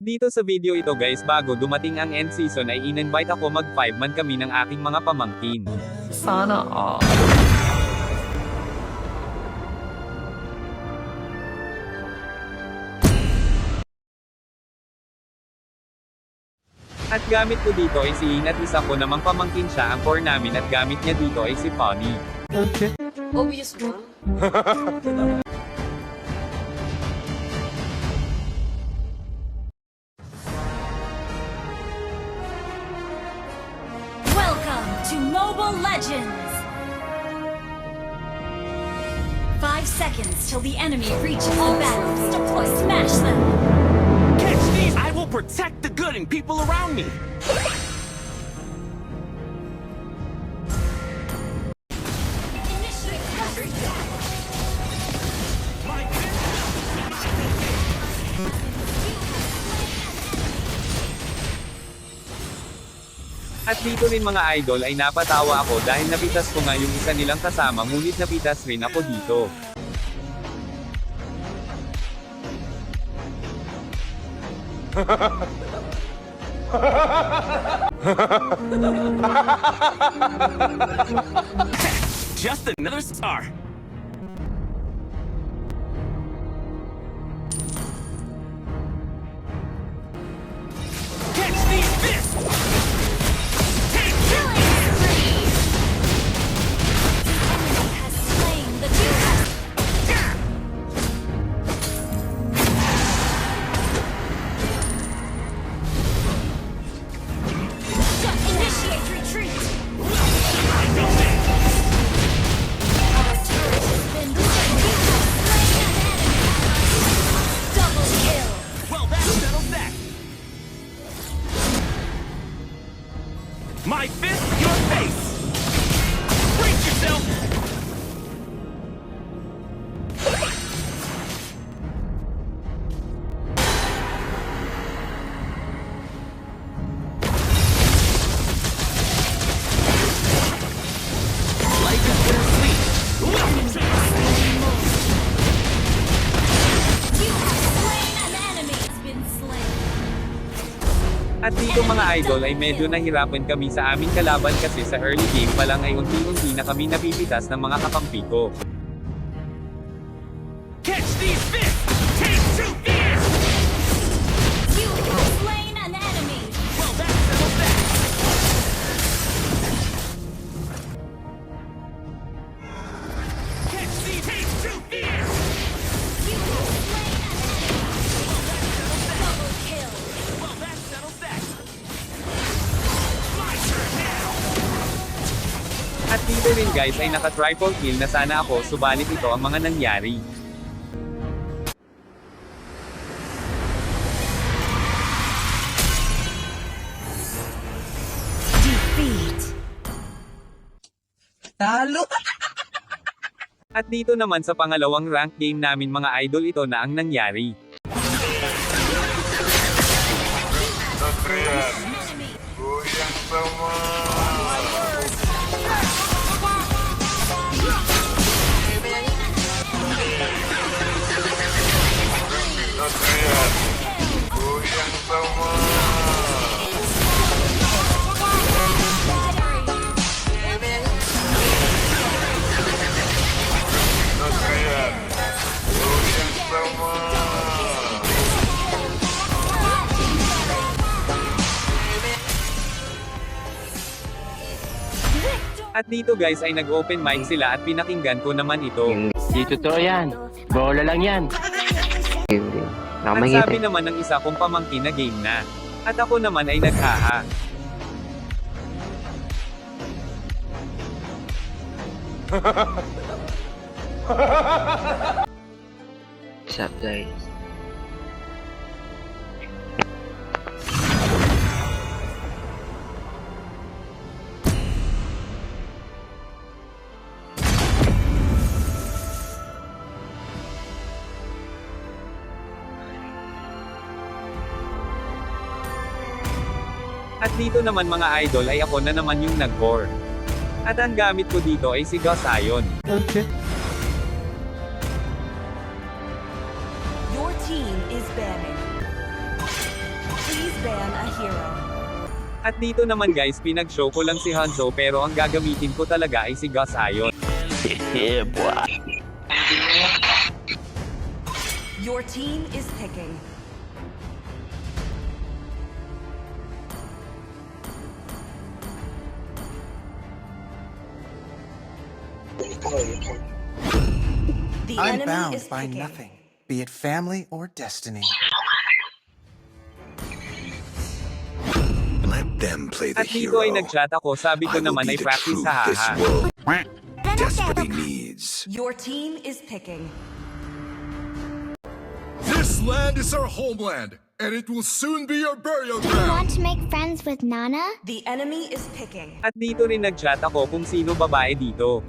Dito sa video ito guys, bago dumating ang end season ay in-invite ako mag 5 man kami ng aking mga pamangkin. Sana all. At gamit ko dito ay si In at isa ko namang pamangkin siya ang core namin at gamit niya dito ay si Pony. Obvious one. Welcome to Mobile Legends! 5 seconds till the enemy reaches all battles. Deploy, smash them! Catch these! I will protect the good and people around me! Initiate counterattack! My At dito rin mga idol ay napatawa ako dahil napitas ko nga yung isa nilang kasama ngunit napitas rin ako dito. Just another star! Catch these fists! Take Killing spree! The enemy has slain the two. Initiate retreat! Our turret has been destroyed. Double kill! Well, that settles that! My fist, your face! Brace yourself! Like a bittersweet! You have slain an enemy! Has been slain. At dito mga idol ay medyo nahirapan kami sa aming kalaban kasi sa early game pa lang ay unti-unti na kami napipitas ng mga kakampi ko. Catch these fists! Take two fierce! You have slain an enemy! Well, that settles that! Catch these! Take two fierce! You have slain an enemy! Double kill! Well, that settles that! My turn now! At dito rin guys ay naka-triple kill na sana ako subalit ito ang mga nangyari. Defeat! At dito naman sa pangalawang rank game namin mga idol ito na ang nangyari. Enemy! At dito guys ay nag-open mic sila at pinakinggan ko naman ito. Di totoo yan. Bola lang yan. At sabi naman ng isa kong pamangkin na game na. At ako naman ay naghaha. What's up, guys? At dito naman mga idol ay ako na naman yung nag-core. At ang gamit ko dito ay si Gus Ion. Your team is banning. ban a hero. At dito naman guys, pinag-show ko lang si Hanzo pero ang gagamitin ko talaga ay si Gus Ion. Yeah, boy. Your team is picking. The I'm enemy bound is by picking. nothing, be it family or destiny. Let them play the At dito hero. ay nag-chat ako, sabi ko I will naman be ay the practice truth this haha. world desperately needs. Your team is picking. This land is our homeland, and it will soon be your burial Do you ground. want to make friends with Nana? The enemy is picking. At dito rin nag-chat ako kung sino babae dito.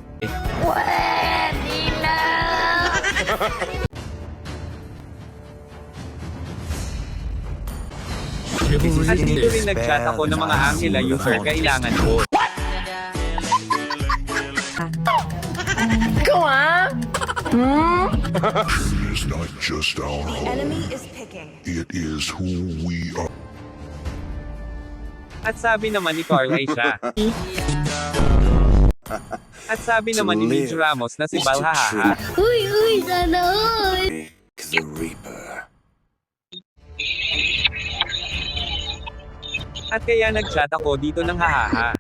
At dito rin nag-chat ako ng mga Angela user kailangan ko. It's not just our The home, enemy is picking. it is who we are. At sabi naman ni Carl ay siya. At sabi naman ni Mitch Ramos na si Bal hahaha. Uy, sana all! The Reaper. At kaya nag-chat ako dito ng hahaha.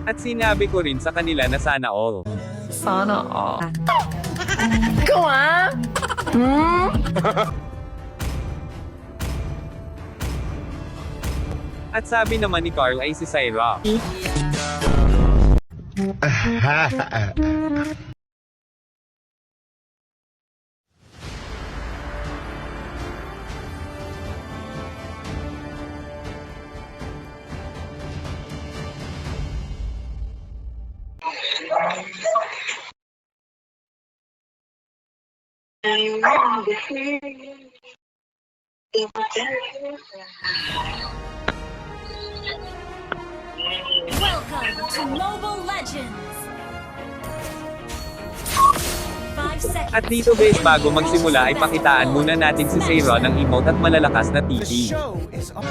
At sinabi ko rin sa kanila na sana all. At sabi naman ni Carl ay si Syra. Welcome to Mobile Legends! 5 seconds. At dito guys, bago magsimula ay pakitaan muna natin si Syra ng emote at malalakas na The titi. show is on.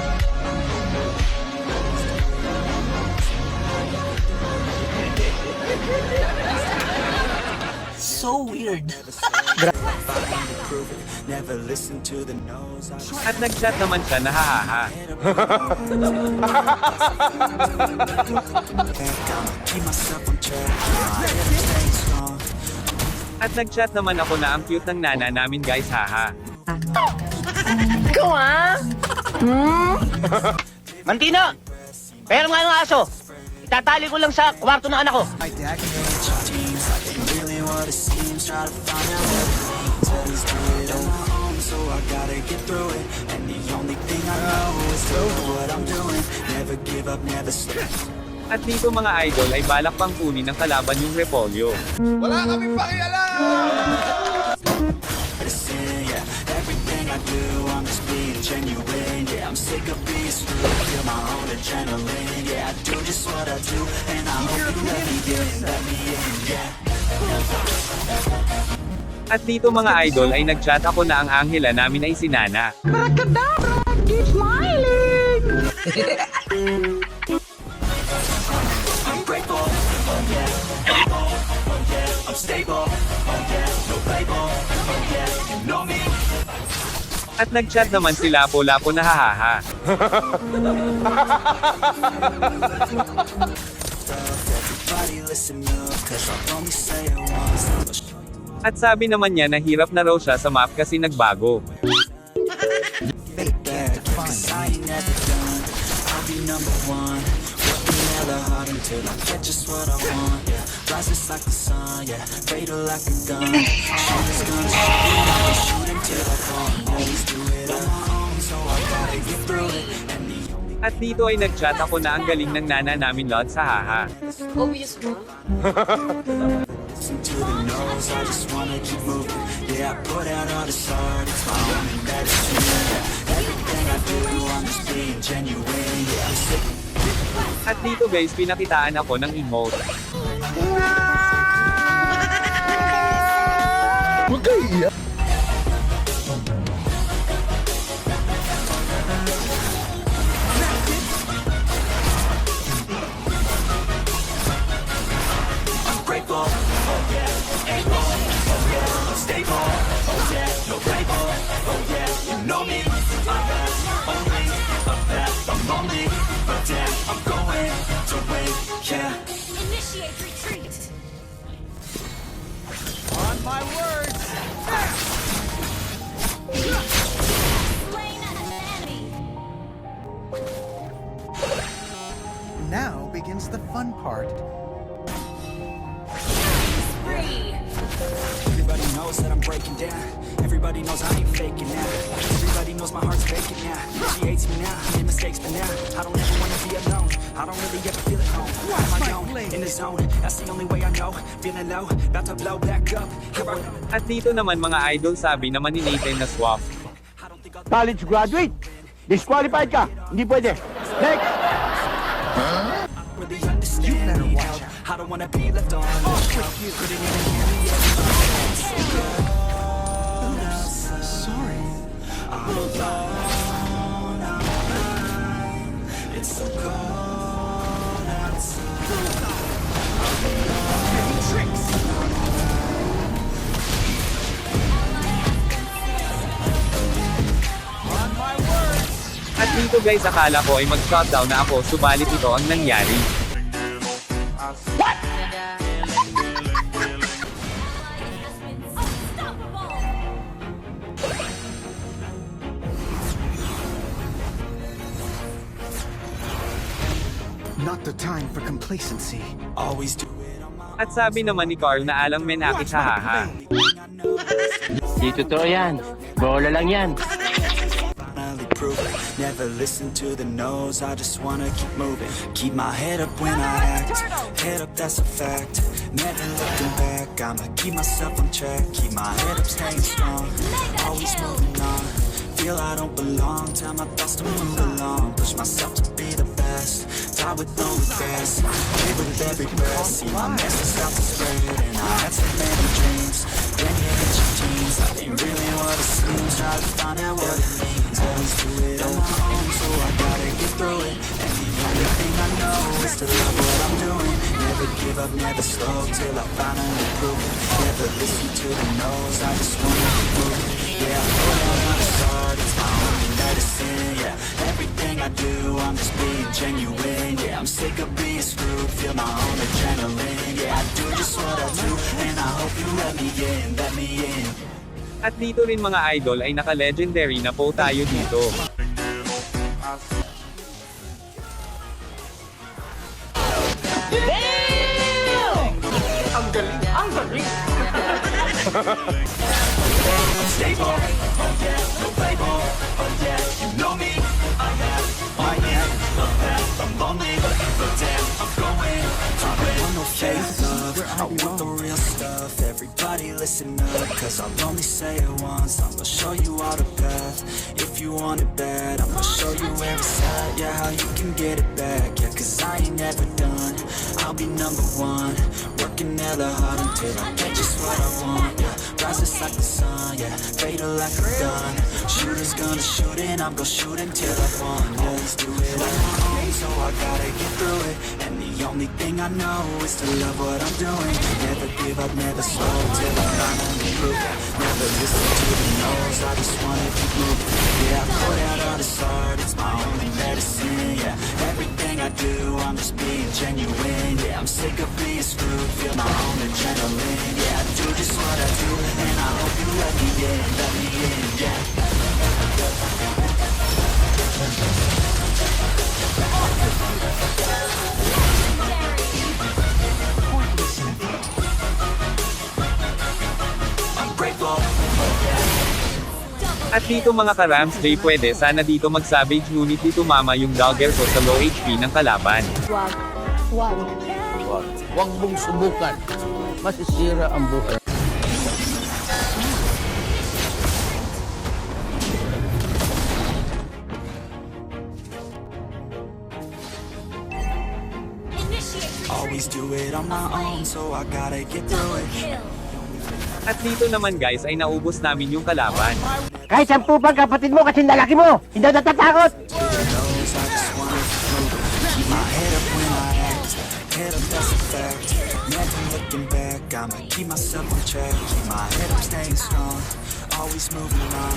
At nag-chat naman siya na hahaha. At nag-chat naman ako na ang cute ng nana namin guys haha. Mantino! Pero nga ng aso! Itatali ko lang sa kwarto ng anak ko. My dad can At dito mga idol ay balak pang kunin ng kalaban yung Repolyo. Wala kaming pakialam! At dito mga idol ay nag-chat ako na ang Angela namin ay si Nana. At nag-chat naman si Lapo-Lapo na hahaha. At sabi naman niya na hirap na raw siya sa map kasi nagbago. At dito ay nag-chat ako na ang galing ng nana namin Lods hahaha. Obvious one. At dito guys, pinakitaan ako ng emote. Initiate retreat. On my words. Slain an enemy. Now begins the fun part. Spree. Everybody knows that I'm breaking down. Everybody knows I ain't faking now. Everybody knows my heart's faking now. She hates me now, made mistakes, but now I don't ever wanna be alone. I don't really ever feel at home. On my own, in the zone. That's the only way I know. Feeling low, about to blow back up. Here I go. At dito naman mga idol sabi naman ni Nathan na swap. I don't think I'll College graduate. Disqualified ka. Hindi pwede. Next! really understand me. I don't wanna be left on. Couldn't even hear me yet. So good. Sorry. I'm alone, I'm alone. It's so cold outside. Tricks. On my words. At dito guys akala ko ay mag-shutdown na ako subalit ito ang nangyari. Not the time for complacency. Always do it on my At sabi naman ni Carl na alang menakit hahaha. Di totoo yan. Bola lang yan. finally prove it. Never listen to the no's, I just wanna keep moving. Keep my head up when I act. Head up, that's a fact. Never looking back, I'ma keep myself on track. Keep my head up, staying strong. Always moving on. Feel I don't belong, tell my thoughts to move along. Push myself to be the best. Die with no regrets. Live with every breath. See my message start to spread. And I had so many dreams. Then you hit your teens. That ain't really what it seems. Try to find out what it means. Always do it on my own, so I gotta get through it. And the only thing I know is to love what I'm doing. Never give up, never slow till I finally prove it. Never listen to the no's, I just wanna keep moving. Yeah, I put out my start, it's my only medicine. Yeah, everything I do, I'm just being genuine. Yeah, I'm sick of being screwed, feel my own adrenaline. Yeah, I do just what I do, and I hope you let me in, let me in. At dito rin mga idol ay naka-legendary na po tayo dito. Stable, oh yeah, no label, oh yeah, you know me, I am the best, I'm lonely, but damn, I'm going, I want no fake love, I want the real stuff, everybody listen up, cause I'll only say it once, I'm gonna show you all the path, if you want it bad, I'm gonna show you where it's at, yeah, how you can get it back, yeah, cause I ain't never done, I'll be number one, working hella hard until I get just what I want, yeah. Rises like the sun, yeah, fatal like a gun. Shooters gonna shoot and I'm gonna shoot until I won. Always do it on my own, so I gotta get through it. And the only thing I know is to love what I'm doing. Never give up, never slow till I finally prove it. Never listen to the no's, I just wanna keep moving. Yeah, I put out all this art, it's my only medicine. Yeah, everything I do, I'm just being genuine. Yeah, I'm sick of being screwed, feel my own adrenaline. Yeah, I do just what I do. And I hope you let me in, yeah. I'm grateful. At dito mga ka-Rams J pwede sana dito mag-savage ngunit dito tumama yung dogger ko sa low HP ng kalaban. Huwag mong subukan. Masisira ang buhay. Initiate retreat. Always do it on my own, so I gotta get through it. Kill. At dito naman guys ay naubos namin yung kalaban. Kahit 10 pang kapatid mo kasi lalaki mo, hindi na natatakot. Head up, that's a fact. Never looking back, I'ma keep myself on track. Keep my head up, staying strong. Always moving on.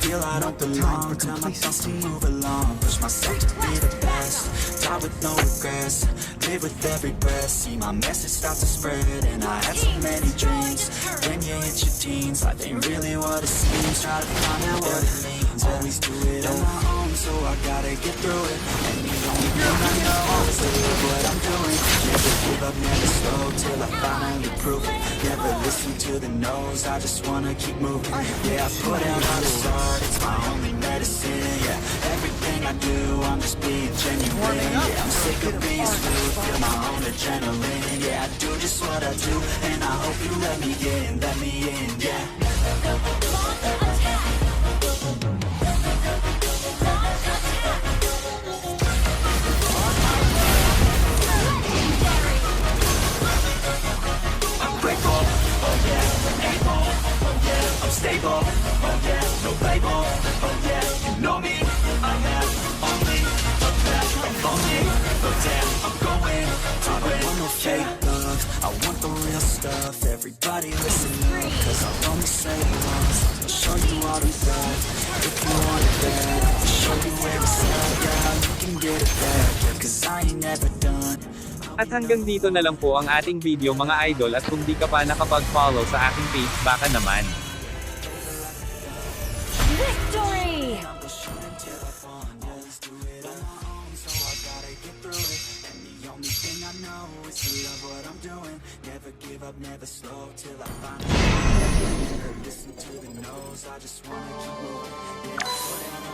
Feel I don't belong. Tell my thoughts to move along. Push myself to be the best. Die with no regrets. Live with every breath. See my message start to spread. And I had so many dreams. When you hit your teens, life ain't really what it seems. Try to find out what it means. Always do it on my own, so I gotta get through it. And the only thing I know is to love what I'm doing. Never give up, never slow, till I finally prove it. Never listen to the no's, I just wanna keep moving. Yeah, I put out all the start, it's my only medicine. Yeah, everything I do, I'm just being genuine. Yeah, I'm sick of being screwed, feel my own adrenaline. Yeah, I do just what I do, and I hope you let me in, yeah. Grateful, oh yeah, able, oh yeah, I'm stable, oh yeah, no label, oh yeah, you know me, I have only a path, I'm lonely, but damn, I'm going to win. I don't want no fake love, I want the real stuff, everybody listen up, cause I'll only say it once, I'll show you all the love, if you want it bad, I'll show you where it's at, yeah, you can get it back, cause I ain't never done. At hanggang dito na lang po ang ating video mga idol, at kung di ka pa nakapag-follow sa aking page, baka naman. Victory! Never give up, never slow till I find it. Never listen to the no's, I just wanna keep moving. Yeah, I put out